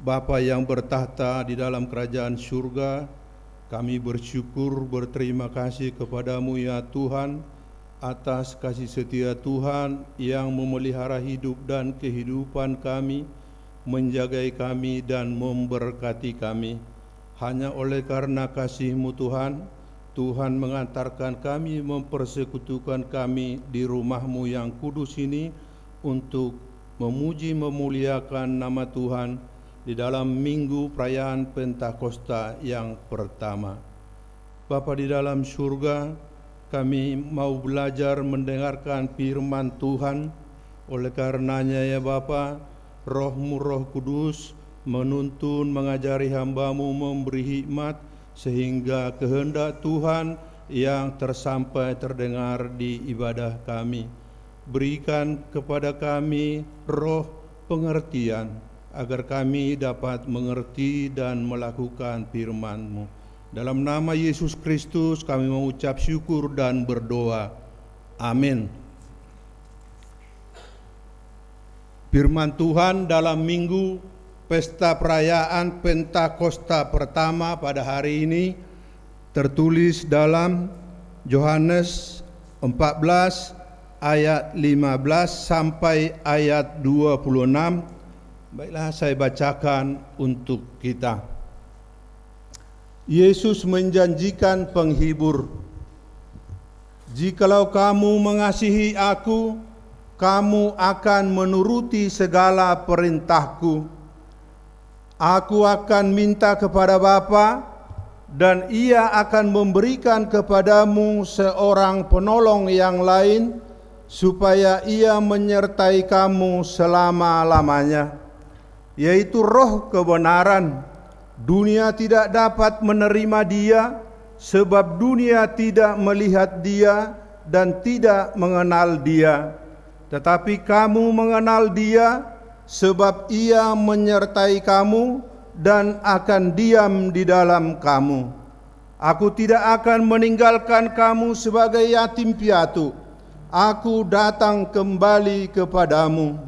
Bapa yang bertahta di dalam kerajaan surga, kami bersyukur berterima kasih kepadamu ya Tuhan atas kasih setia Tuhan yang memelihara hidup dan kehidupan kami, menjagai kami dan memberkati kami. Hanya oleh karena kasih-Mu Tuhan, Tuhan mengantarkan kami mempersekutukan kami di rumah-Mu yang kudus ini untuk memuji memuliakan nama Tuhan di dalam minggu perayaan Pentakosta yang pertama. Bapa di dalam surga, kami mau belajar mendengarkan firman Tuhan. Oleh karenanya ya Bapa, Roh-Mu Roh Kudus menuntun mengajari hamba-Mu memberi hikmat sehingga kehendak Tuhan yang tersampai terdengar di ibadah kami. Berikan kepada kami roh pengertian, agar kami dapat mengerti dan melakukan firman-Mu. Dalam nama Yesus Kristus kami mengucap syukur dan berdoa. Amin. Firman Tuhan dalam minggu pesta perayaan Pentakosta pertama pada hari ini tertulis dalam Yohanes 14 ayat 15 sampai ayat 26. Baiklah, saya bacakan untuk kita. Yesus menjanjikan penghibur. Jikalau kamu mengasihi aku, kamu akan menuruti segala perintahku. Aku akan minta kepada Bapa, dan Ia akan memberikan kepadamu seorang penolong yang lain, supaya Ia menyertai kamu selama-lamanya, yaitu Roh kebenaran. Dunia tidak dapat menerima Dia, sebab dunia tidak melihat Dia dan tidak mengenal Dia. Tetapi kamu mengenal Dia, sebab Ia menyertai kamu dan akan diam di dalam kamu. Aku tidak akan meninggalkan kamu sebagai yatim piatu. Aku datang kembali kepadamu.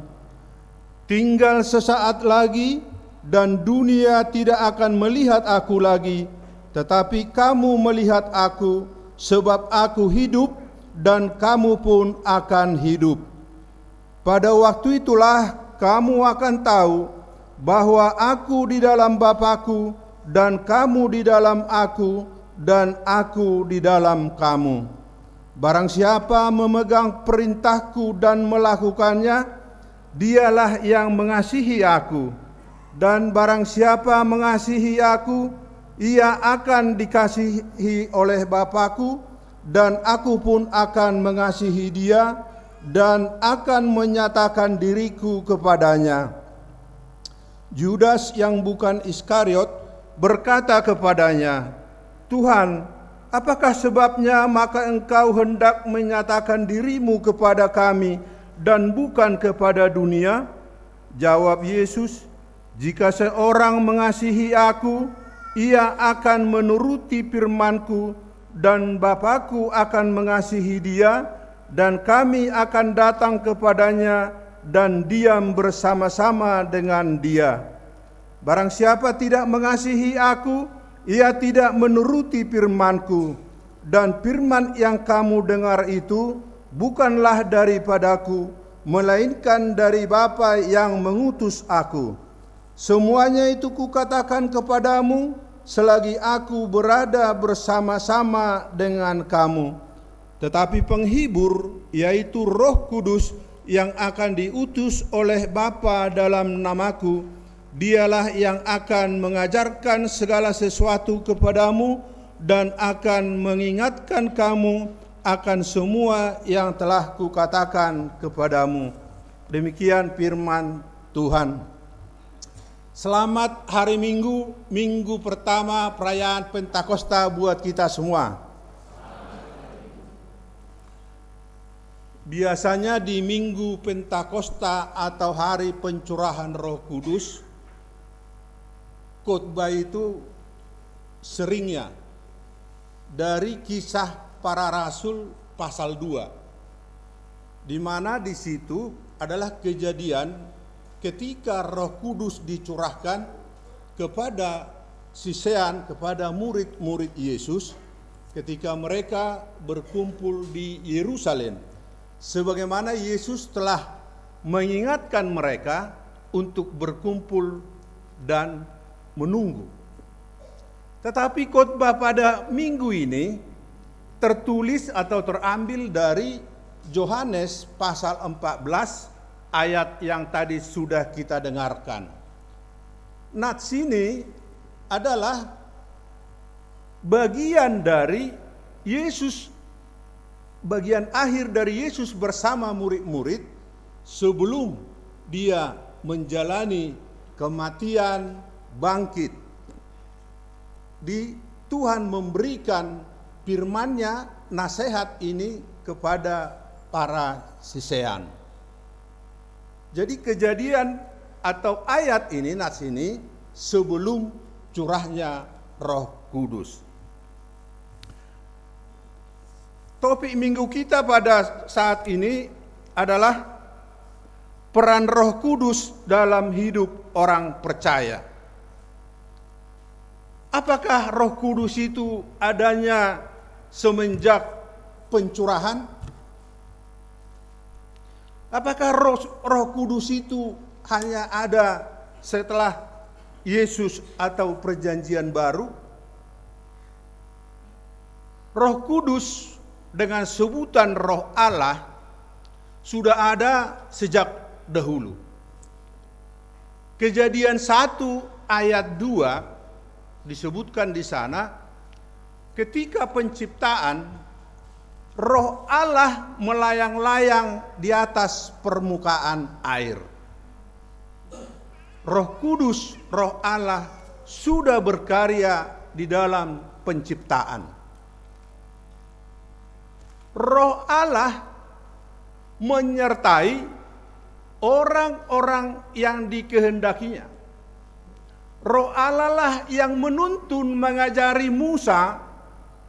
Tinggal sesaat lagi, dan dunia tidak akan melihat aku lagi, tetapi kamu melihat aku, sebab aku hidup dan kamu pun akan hidup. Pada waktu itulah kamu akan tahu bahwa aku di dalam Bapa-Ku, dan kamu di dalam aku, dan aku di dalam kamu. Barang siapa memegang perintahku dan melakukannya, dialah yang mengasihi aku. Dan barang siapa mengasihi aku, ia akan dikasihi oleh Bapa-Ku, dan aku pun akan mengasihi dia, dan akan menyatakan diriku kepadanya. Judas yang bukan Iskariot berkata kepadanya, Tuhan, apakah sebabnya maka engkau hendak menyatakan dirimu kepada kami dan bukan kepada dunia? Jawab Yesus, jika seorang mengasihi aku, ia akan menuruti firman-Ku, dan Bapa-Ku akan mengasihi dia, dan kami akan datang kepadanya dan diam bersama-sama dengan dia. Barang siapa tidak mengasihi aku, ia tidak menuruti firman-Ku, dan firman yang kamu dengar itu bukanlah daripadaku, melainkan dari Bapa yang mengutus aku. Semuanya itu kukatakan kepadamu selagi aku berada bersama-sama dengan kamu. Tetapi penghibur, yaitu Roh Kudus yang akan diutus oleh Bapa dalam namaku, dialah yang akan mengajarkan segala sesuatu kepadamu dan akan mengingatkan kamu akan semua yang telah kukatakan kepadamu. Demikian firman Tuhan. Selamat hari Minggu, minggu pertama perayaan Pentakosta buat kita semua. Biasanya di minggu Pentakosta atau hari pencurahan Roh Kudus, khotbah itu seringnya dari Kisah Para Rasul pasal 2, di mana di situ adalah kejadian ketika Roh Kudus dicurahkan kepada sisaan, kepada murid-murid Yesus ketika mereka berkumpul di Yerusalem. Sebagaimana Yesus telah mengingatkan mereka untuk berkumpul dan menunggu. Tetapi khotbah pada minggu ini tertulis atau terambil dari Yohanes pasal 14 ayat yang tadi sudah kita dengarkan. Nats ini adalah bagian dari Yesus, bagian akhir dari Yesus bersama murid-murid sebelum dia menjalani kematian, bangkit. Tuhan memberikan firman-Nya, nasihat ini kepada para sisaan. Jadi kejadian atau ayat ini, nats ini, sebelum curahnya Roh Kudus. Topik minggu kita pada saat ini adalah peran Roh Kudus dalam hidup orang percaya. Apakah Roh Kudus itu adanya semenjak pencurahan? Apakah Roh Kudus itu hanya ada setelah Yesus atau Perjanjian Baru? Roh Kudus dengan sebutan Roh Allah sudah ada sejak dahulu. Kejadian 1 ayat 2 disebutkan di sana, ketika penciptaan, Roh Allah melayang-layang di atas permukaan air. Roh Kudus, Roh Allah sudah berkarya di dalam penciptaan. Roh Allah menyertai orang-orang yang dikehendakinya. Roh Allah lah yang menuntun, mengajari Musa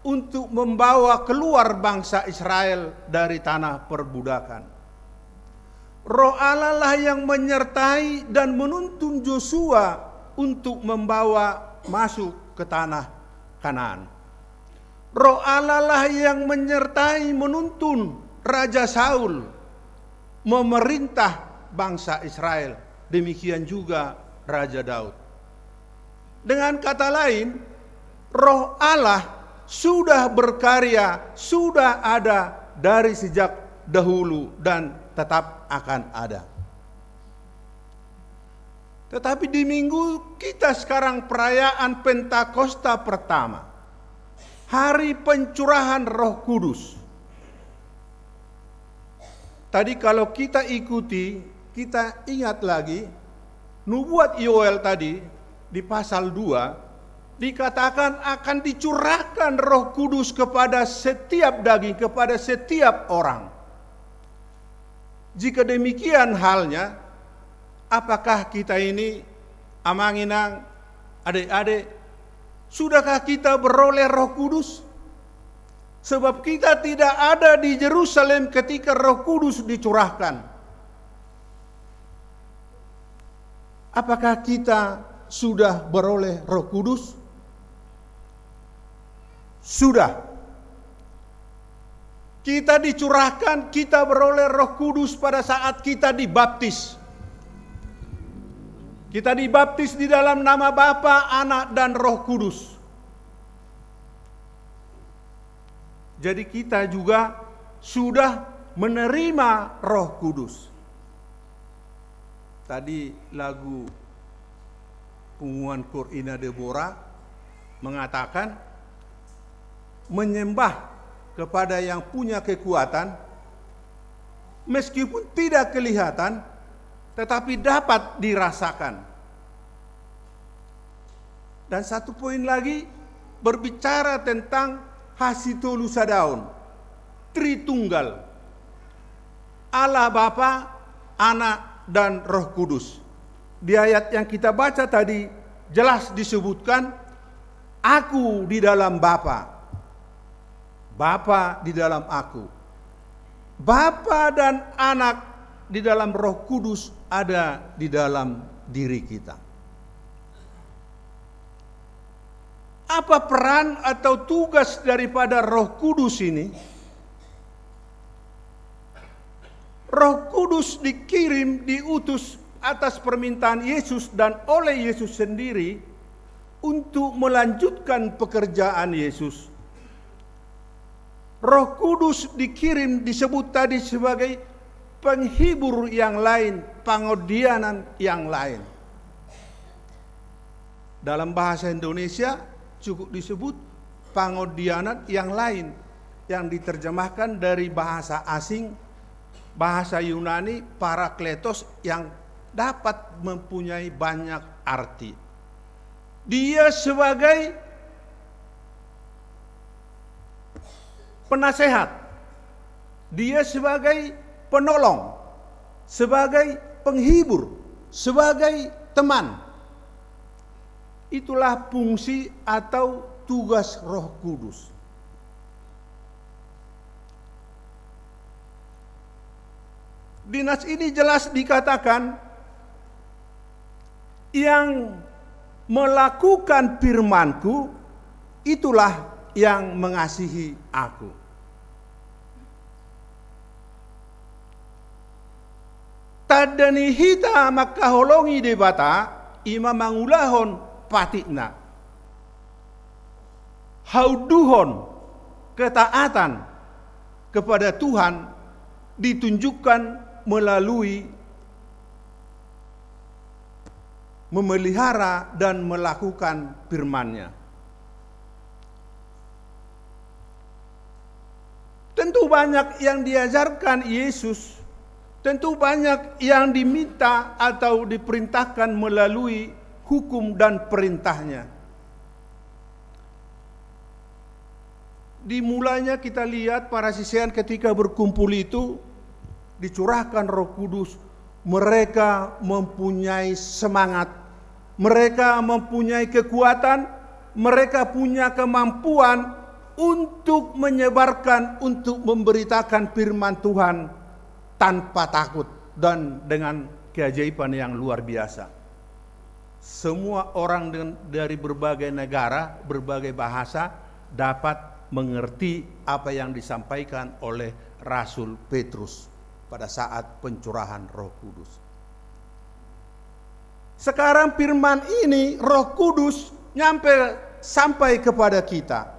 untuk membawa keluar bangsa Israel dari tanah perbudakan. Roh Allah lah yang menyertai dan menuntun Yosua untuk membawa masuk ke tanah Kanaan. Roh Allah lah yang menyertai, menuntun Raja Saul memerintah bangsa Israel. Demikian juga Raja Daud. Dengan kata lain, Roh Allah sudah berkarya, sudah ada dari sejak dahulu dan tetap akan ada. Tetapi di minggu kita sekarang perayaan Pentakosta pertama, hari pencurahan Roh Kudus. Tadi kalau kita ikuti, kita ingat lagi nubuat Yoel tadi di pasal 2 dikatakan akan dicurahkan Roh Kudus kepada setiap daging, kepada setiap orang. Jika demikian halnya, apakah kita ini, Amanginang, adik-adik, sudahkah kita beroleh Roh Kudus? Sebab kita tidak ada di Yerusalem ketika Roh Kudus dicurahkan. Apakah kita sudah beroleh Roh Kudus? Sudah. Kita dicurahkan, kita beroleh Roh Kudus pada saat kita dibaptis. Kita dibaptis di dalam nama Bapa, Anak, dan Roh Kudus. Jadi kita juga sudah menerima Roh Kudus. Tadi lagu Punguan Korina Deborah mengatakan, menyembah kepada yang punya kekuatan, meskipun tidak kelihatan, tetapi dapat dirasakan. Dan satu poin lagi, berbicara tentang Hasitolu Sadaun, Tritunggal, Allah Bapa, Anak, dan Roh Kudus. Di ayat yang kita baca tadi jelas disebutkan, aku di dalam Bapa, Bapa di dalam aku. Bapa dan Anak di dalam Roh Kudus ada di dalam diri kita. Apa peran atau tugas daripada Roh Kudus ini? Roh Kudus dikirim, diutus atas permintaan Yesus dan oleh Yesus sendiri untuk melanjutkan pekerjaan Yesus. Roh Kudus dikirim disebut tadi sebagai penghibur yang lain, pangodianan yang lain. Dalam bahasa Indonesia cukup disebut pangodianan yang lain, yang diterjemahkan dari bahasa asing, bahasa Yunani, parakletos, yang dapat mempunyai banyak arti. Dia sebagai penasehat, dia sebagai penolong, sebagai penghibur, sebagai teman. Itulah fungsi atau tugas Roh Kudus. Di nas ini jelas dikatakan yang melakukan firman-Ku itulah yang mengasihi Aku. Tadani hita makaholongi debata ima mangulahon patikna. Hauduhon ketaatan kepada Tuhan ditunjukkan melalui memelihara dan melakukan firman-Nya. Tentu banyak yang diajarkan Yesus, tentu banyak yang diminta atau diperintahkan melalui hukum dan perintahnya. Dimulainya kita lihat para sisaan ketika berkumpul itu dicurahkan Roh Kudus. Mereka mempunyai semangat, mereka mempunyai kekuatan, mereka punya kemampuan untuk menyebarkan, untuk memberitakan firman Tuhan tanpa takut dan dengan keajaiban yang luar biasa. Semua orang dari berbagai negara, berbagai bahasa dapat mengerti apa yang disampaikan oleh Rasul Petrus pada saat pencurahan Roh Kudus. Sekarang firman ini Roh Kudus sampai kepada kita.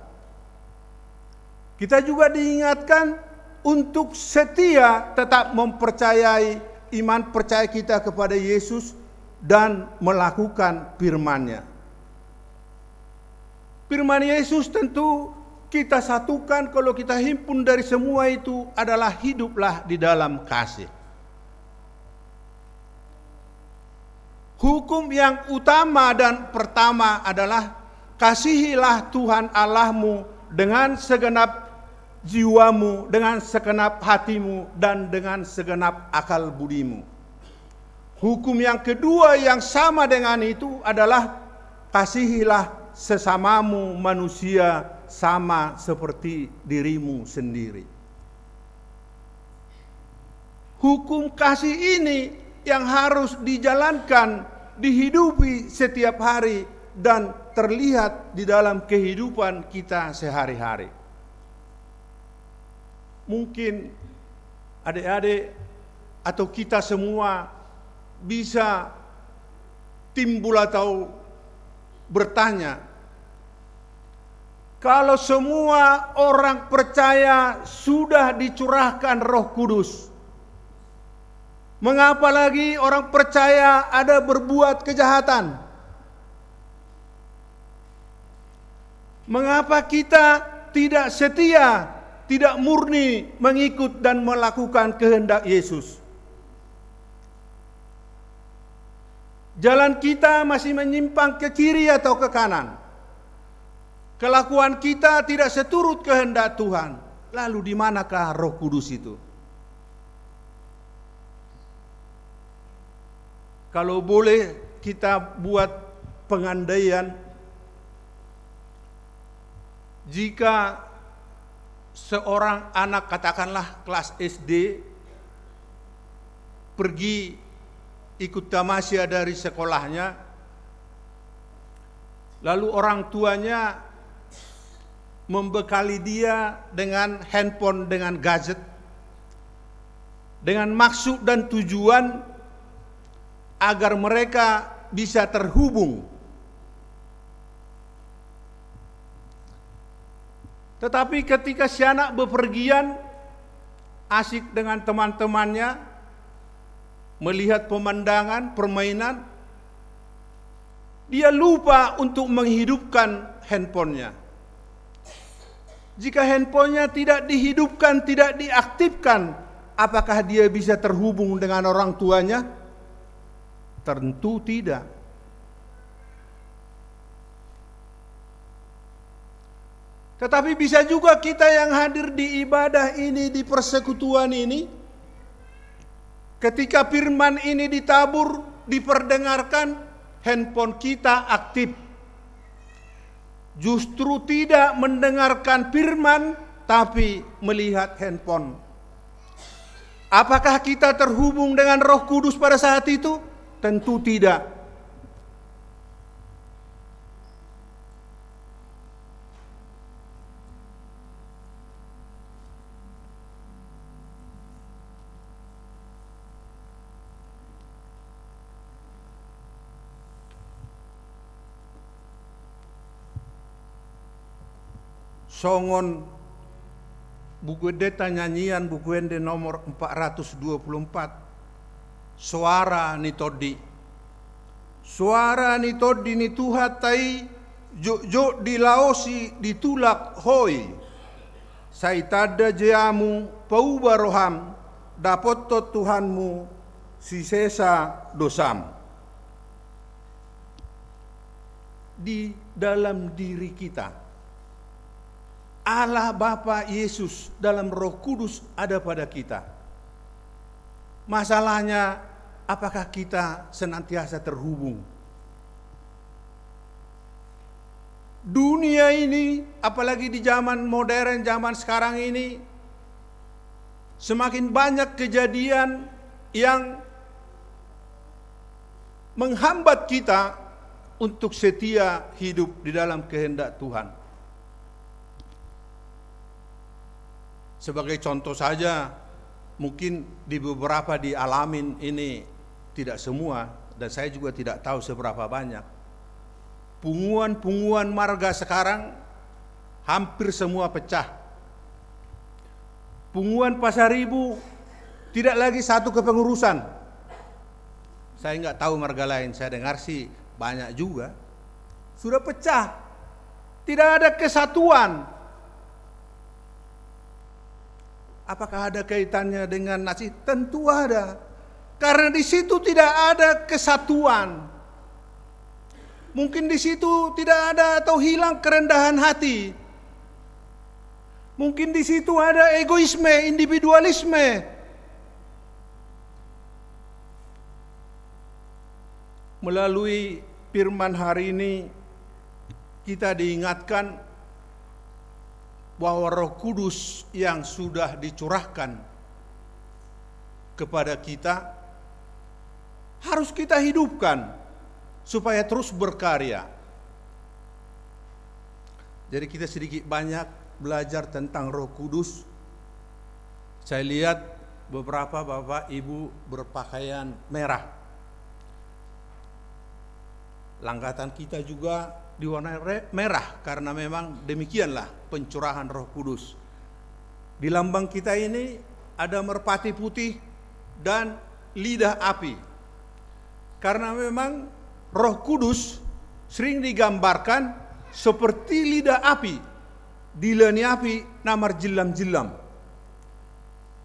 Kita juga diingatkan untuk setia tetap mempercayai iman percaya kita kepada Yesus dan melakukan firman-Nya. Firman Yesus tentu kita satukan, kalau kita himpun dari semua itu adalah hiduplah di dalam kasih. Hukum yang utama dan pertama adalah kasihilah Tuhan Allahmu dengan segenap jiwamu, dengan segenap hatimu, dan dengan segenap akal budimu. Hukum yang kedua yang sama dengan itu adalah kasihilah sesamamu manusia sama seperti dirimu sendiri. Hukum kasih ini yang harus dijalankan, dihidupi setiap hari dan terlihat di dalam kehidupan kita sehari-hari. Mungkin adik-adik atau kita semua bisa timbul atau bertanya, kalau semua orang percaya sudah dicurahkan Roh Kudus, mengapa lagi orang percaya ada berbuat kejahatan? Mengapa kita tidak setia, tidak murni mengikut dan melakukan kehendak Yesus? Jalan kita masih menyimpang ke kiri atau ke kanan. Kelakuan kita tidak seturut kehendak Tuhan. Lalu di manakah Roh Kudus itu? Kalau boleh kita buat pengandaian, jika seorang anak katakanlah kelas SD pergi ikut tamasya dari sekolahnya, lalu orang tuanya membekali dia dengan handphone, dengan gadget, dengan maksud dan tujuan agar mereka bisa terhubung. Tetapi ketika si anak bepergian, asik dengan teman-temannya, melihat pemandangan, permainan, dia lupa untuk menghidupkan handphonenya. Jika handphonenya tidak dihidupkan, tidak diaktifkan, apakah dia bisa terhubung dengan orang tuanya? Tentu tidak. Tetapi bisa juga kita yang hadir di ibadah ini, di persekutuan ini, ketika firman ini ditabur, diperdengarkan, handphone kita aktif. Justru tidak mendengarkan firman, tapi melihat handphone. Apakah kita terhubung dengan Roh Kudus pada saat itu? Tentu tidak. Songon buku deta nyanyian buku ende nomor 424, suara ni todi. Suara ni todi ni Tuhan tai jo di laosi ditulak hoi. Saitada jeamu pauba roham dapot to Tuhanmu si sesa dosam. Di dalam diri kita Allah Bapa Yesus dalam Roh Kudus ada pada kita. Masalahnya, apakah kita senantiasa terhubung? Dunia ini, apalagi di zaman modern, zaman sekarang ini, semakin banyak kejadian yang menghambat kita untuk setia hidup di dalam kehendak Tuhan. Sebagai contoh saja, mungkin di beberapa dialamin ini, tidak semua, dan saya juga tidak tahu seberapa banyak. Punguan-punguan marga sekarang hampir semua pecah. Punguan Pasar Ibu tidak lagi satu kepengurusan. Saya nggak tahu marga lain, saya dengar sih banyak juga. Sudah pecah, tidak ada kesatuan. Apakah ada kaitannya dengan nasi? Tentu ada. Karena di situ tidak ada kesatuan. Mungkin di situ tidak ada atau hilang kerendahan hati. Mungkin di situ ada egoisme, individualisme. Melalui firman hari ini kita diingatkan bahwa Roh Kudus yang sudah dicurahkan kepada kita harus kita hidupkan supaya terus berkarya. Jadi kita sedikit banyak belajar tentang Roh Kudus. Saya lihat beberapa Bapak Ibu berpakaian merah. Langkatan kita juga diwarnai merah karena memang demikianlah pencurahan Roh Kudus. Di lambang kita ini ada merpati putih dan lidah api. Karena memang Roh Kudus sering digambarkan seperti lidah api, dilani api namar jilam-jilam.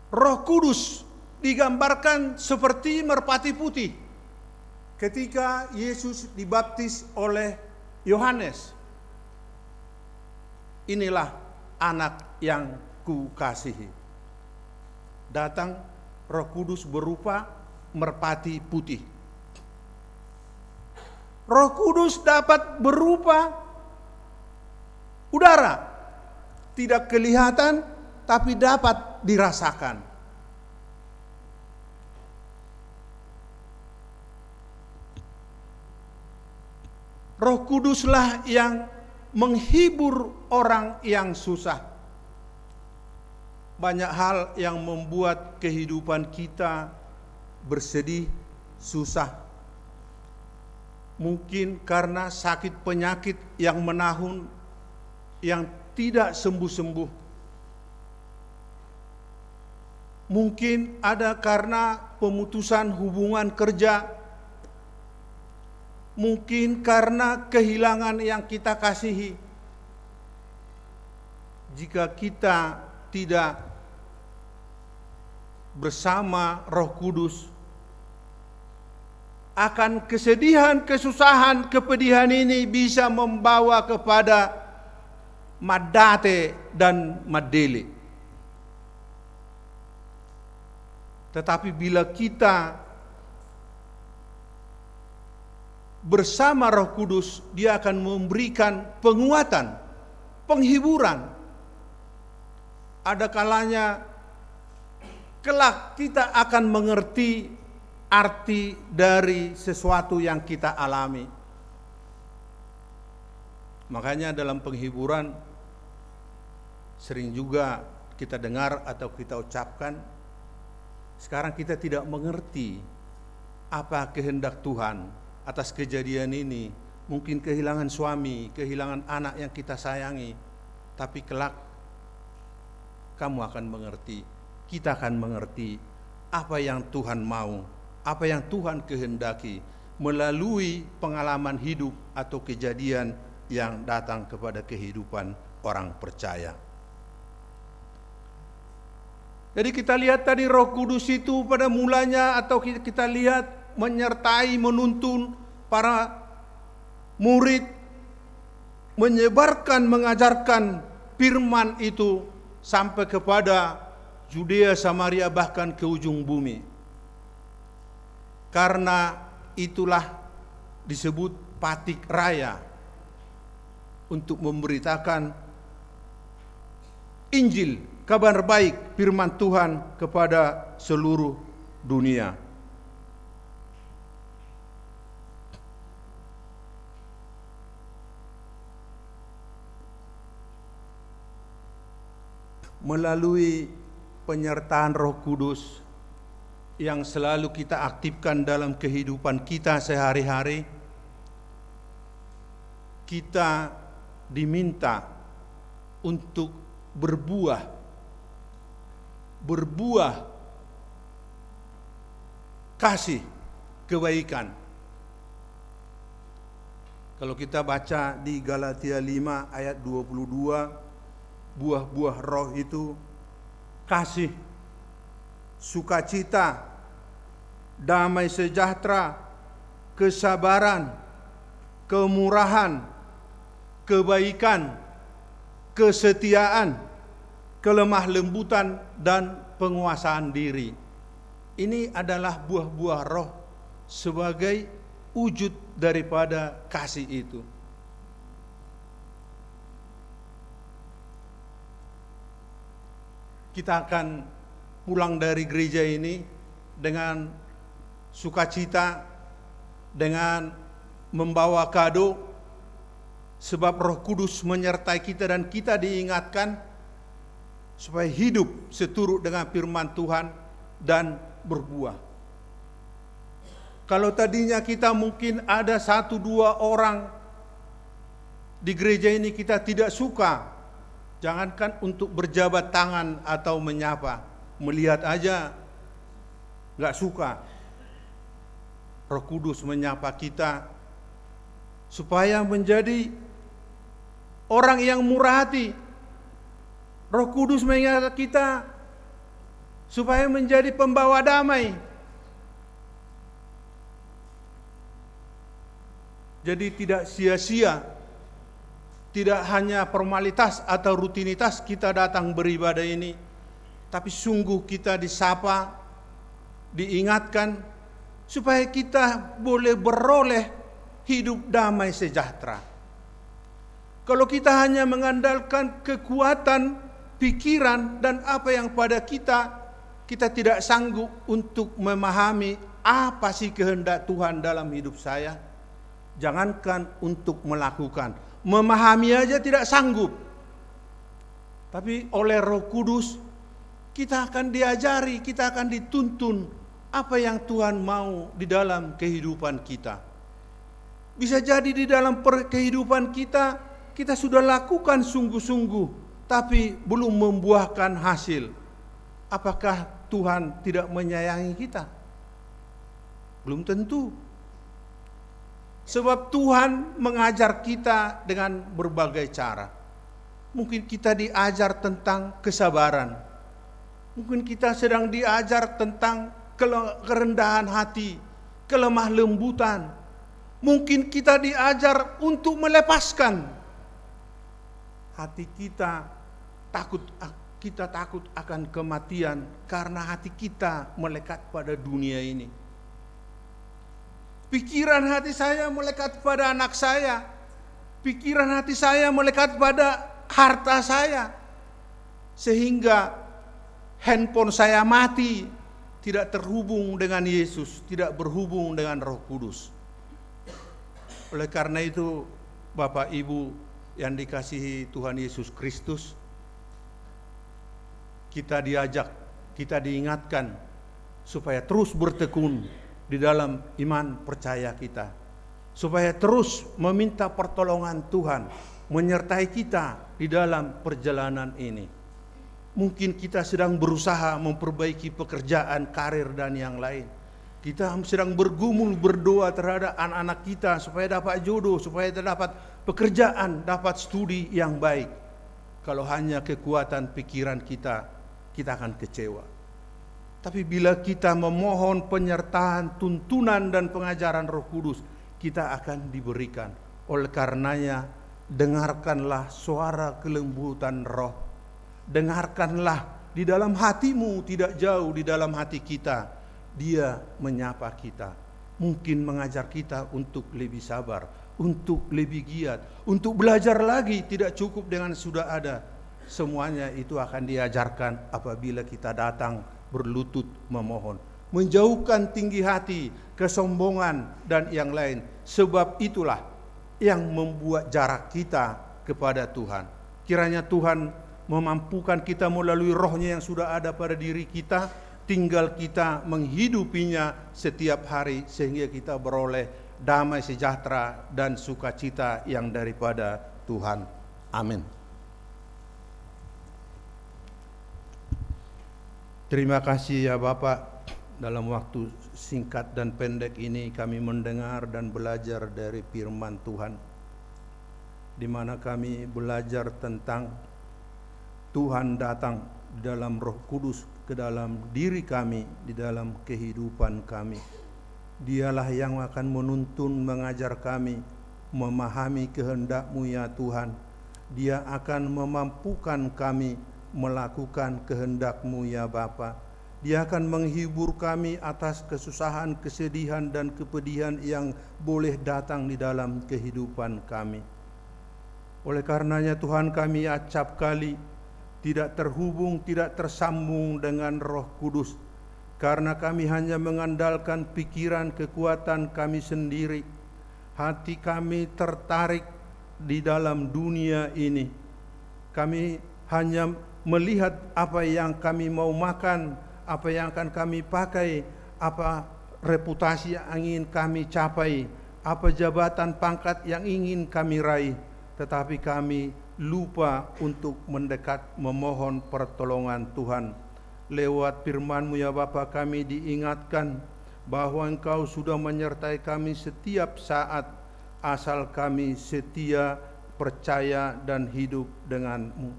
Roh Kudus digambarkan seperti merpati putih ketika Yesus dibaptis oleh Yohanes. Inilah anak yang kukasihi. Datang Roh Kudus berupa merpati putih. Roh Kudus dapat berupa udara, tidak kelihatan tapi dapat dirasakan. Roh Kuduslah yang menghibur orang yang susah. Banyak hal yang membuat kehidupan kita bersedih, susah. Mungkin karena sakit penyakit yang menahun, yang tidak sembuh-sembuh. Mungkin ada karena pemutusan hubungan kerja. Mungkin karena kehilangan yang kita kasihi. Jika kita tidak bersama Roh Kudus, akan kesedihan, kesusahan, kepedihan ini bisa membawa kepada madate dan madele. Tetapi bila kita bersama Roh Kudus, Dia akan memberikan penguatan, penghiburan. Ada kalanya kelak kita akan mengerti arti dari sesuatu yang kita alami. Makanya dalam penghiburan sering juga kita dengar atau kita ucapkan, sekarang kita tidak mengerti apa kehendak Tuhan atas kejadian ini. Mungkin kehilangan suami, kehilangan anak yang kita sayangi, tapi kelak kamu akan mengerti, kita akan mengerti apa yang Tuhan mau, apa yang Tuhan kehendaki melalui pengalaman hidup atau kejadian yang datang kepada kehidupan orang percaya. Jadi kita lihat tadi Roh Kudus itu pada mulanya, atau kita lihat menyertai, menuntun para murid menyebarkan, mengajarkan firman itu sampai kepada Yudea, Samaria, bahkan ke ujung bumi. Karena itulah disebut patik raya, untuk memberitakan Injil, kabar baik firman Tuhan kepada seluruh dunia. Melalui penyertaan Roh Kudus yang selalu kita aktifkan dalam kehidupan kita sehari-hari, kita diminta untuk berbuah kasih, kebaikan. Kalau kita baca di Galatia 5 ayat 22, buah-buah roh itu kasih, sukacita, damai sejahtera, kesabaran, kemurahan, kebaikan, kesetiaan, kelemah lembutan, dan penguasaan diri. Ini adalah buah-buah roh sebagai wujud daripada kasih itu. Kita akan pulang dari gereja ini dengan sukacita, dengan membawa kado, sebab Roh Kudus menyertai kita dan kita diingatkan supaya hidup seturut dengan firman Tuhan dan berbuah. Kalau tadinya kita mungkin ada 1-2 orang di gereja ini kita tidak suka, jangankan untuk berjabat tangan atau menyapa, melihat aja gak suka. Roh Kudus menyapa kita supaya menjadi orang yang murah hati. Roh Kudus mengingat kita supaya menjadi pembawa damai. Jadi tidak sia-sia, tidak hanya formalitas atau rutinitas kita datang beribadah ini, tapi sungguh kita disapa, diingatkan supaya kita boleh beroleh hidup damai sejahtera. Kalau kita hanya mengandalkan kekuatan, pikiran, dan apa yang pada kita tidak sanggup untuk memahami apa sih kehendak Tuhan dalam hidup saya. Jangankan untuk melakukan, memahami aja tidak sanggup. Tapi oleh Roh Kudus kita akan diajari, kita akan dituntun apa yang Tuhan mau di dalam kehidupan kita. Bisa jadi di dalam kehidupan kita, kita sudah lakukan sungguh-sungguh, tapi belum membuahkan hasil. Apakah Tuhan tidak menyayangi kita? Belum tentu. Sebab Tuhan mengajar kita dengan berbagai cara. Mungkin kita diajar tentang kesabaran. Mungkin kita sedang diajar tentang kerendahan hati, kelemah lembutan. Mungkin kita diajar untuk melepaskan hati kita takut akan kematian karena hati kita melekat pada dunia ini. Pikiran hati saya melekat pada anak saya. Pikiran hati saya melekat pada harta saya. Sehingga handphone saya mati, tidak terhubung dengan Yesus, tidak berhubung dengan Roh Kudus. Oleh karena itu, Bapak Ibu yang dikasihi Tuhan Yesus Kristus, kita diajak, kita diingatkan supaya terus bertekun di dalam iman percaya kita, supaya terus meminta pertolongan Tuhan menyertai kita di dalam perjalanan ini. Mungkin kita sedang berusaha memperbaiki pekerjaan, karir dan yang lain. Kita sedang bergumul berdoa terhadap anak-anak kita supaya dapat jodoh, supaya dapat pekerjaan, dapat studi yang baik. Kalau hanya kekuatan pikiran kita akan kecewa. Tapi bila kita memohon penyertaan, tuntunan dan pengajaran Roh Kudus, kita akan diberikan. Oleh karenanya, dengarkanlah suara kelembutan roh. Dengarkanlah di dalam hatimu, tidak jauh di dalam hati kita. Dia menyapa kita. Mungkin mengajar kita untuk lebih sabar, untuk lebih giat, untuk belajar lagi, tidak cukup dengan sudah ada. Semuanya itu akan diajarkan apabila kita datang berlutut memohon, menjauhkan tinggi hati, kesombongan dan yang lain. Sebab itulah yang membuat jarak kita kepada Tuhan. Kiranya Tuhan memampukan kita melalui rohnya yang sudah ada pada diri kita, tinggal kita menghidupinya setiap hari sehingga kita beroleh damai sejahtera dan sukacita yang daripada Tuhan. Amin. Terima kasih ya Bapak, dalam waktu singkat dan pendek ini kami mendengar dan belajar dari firman Tuhan, di mana kami belajar tentang Tuhan datang dalam Roh Kudus ke dalam diri kami, di dalam kehidupan kami. Dialah yang akan menuntun, mengajar kami, memahami kehendak-Mu ya Tuhan. Dia akan memampukan kami melakukan kehendak-Mu ya Bapa. Dia akan menghibur kami atas kesusahan, kesedihan dan kepedihan yang boleh datang di dalam kehidupan kami. Oleh karenanya Tuhan, kami acap kali tidak terhubung, tidak tersambung dengan Roh Kudus, karena kami hanya mengandalkan pikiran, kekuatan kami sendiri. Hati kami tertarik di dalam dunia ini. Kami hanya melihat apa yang kami mau makan, apa yang akan kami pakai, apa reputasi yang ingin kami capai, apa jabatan pangkat yang ingin kami raih. Tetapi kami lupa untuk mendekat memohon pertolongan Tuhan. Lewat firman-Mu ya Bapa, kami diingatkan bahwa Engkau sudah menyertai kami setiap saat, asal kami setia, percaya dan hidup dengan-Mu.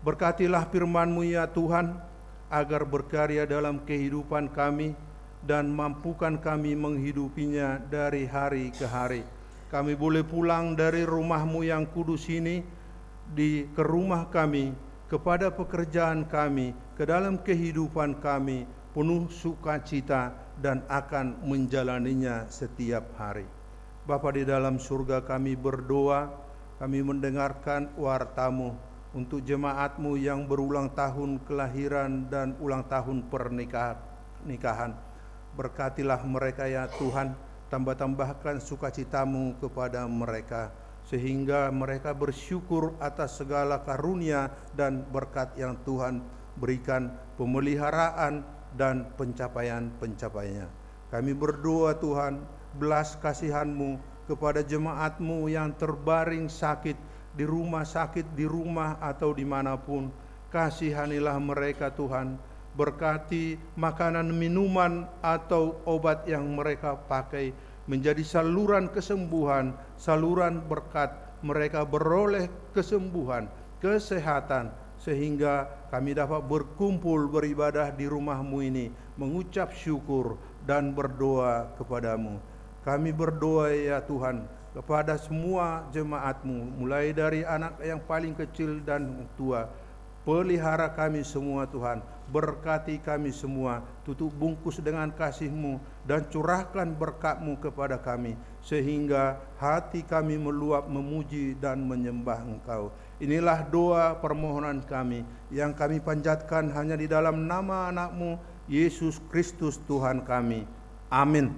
Berkatilah firman-Mu ya Tuhan, agar berkarya dalam kehidupan kami dan mampukan kami menghidupinya dari hari ke hari. Kami boleh pulang dari rumah-Mu yang kudus ini ke rumah kami, kepada pekerjaan kami, ke dalam kehidupan kami, penuh sukacita dan akan menjalaninya setiap hari. Bapa di dalam surga, kami berdoa, kami mendengarkan warta-Mu untuk jemaat-Mu yang berulang tahun kelahiran dan ulang tahun pernikahan. Berkatilah mereka ya Tuhan, tambah-tambahkan sukacitamu kepada mereka, sehingga mereka bersyukur atas segala karunia dan berkat yang Tuhan berikan, pemeliharaan dan pencapaian-pencapaiannya. Kami berdoa Tuhan, belas kasihan-Mu kepada jemaat-Mu yang terbaring sakit di rumah sakit, di rumah atau dimanapun. Kasihanilah mereka Tuhan, berkati makanan, minuman atau obat yang mereka pakai menjadi saluran kesembuhan, saluran berkat. Mereka beroleh kesembuhan, kesehatan, sehingga kami dapat berkumpul beribadah di rumah-Mu ini, mengucap syukur dan berdoa kepadamu. Kami berdoa ya Tuhan kepada semua jemaat-Mu, mulai dari anak yang paling kecil dan tua. Pelihara kami semua Tuhan, berkati kami semua, tutup bungkus dengan kasih-Mu dan curahkan berkat-Mu kepada kami, sehingga hati kami meluap memuji dan menyembah Engkau. Inilah doa permohonan kami yang kami panjatkan hanya di dalam nama anak-Mu Yesus Kristus Tuhan kami. Amin.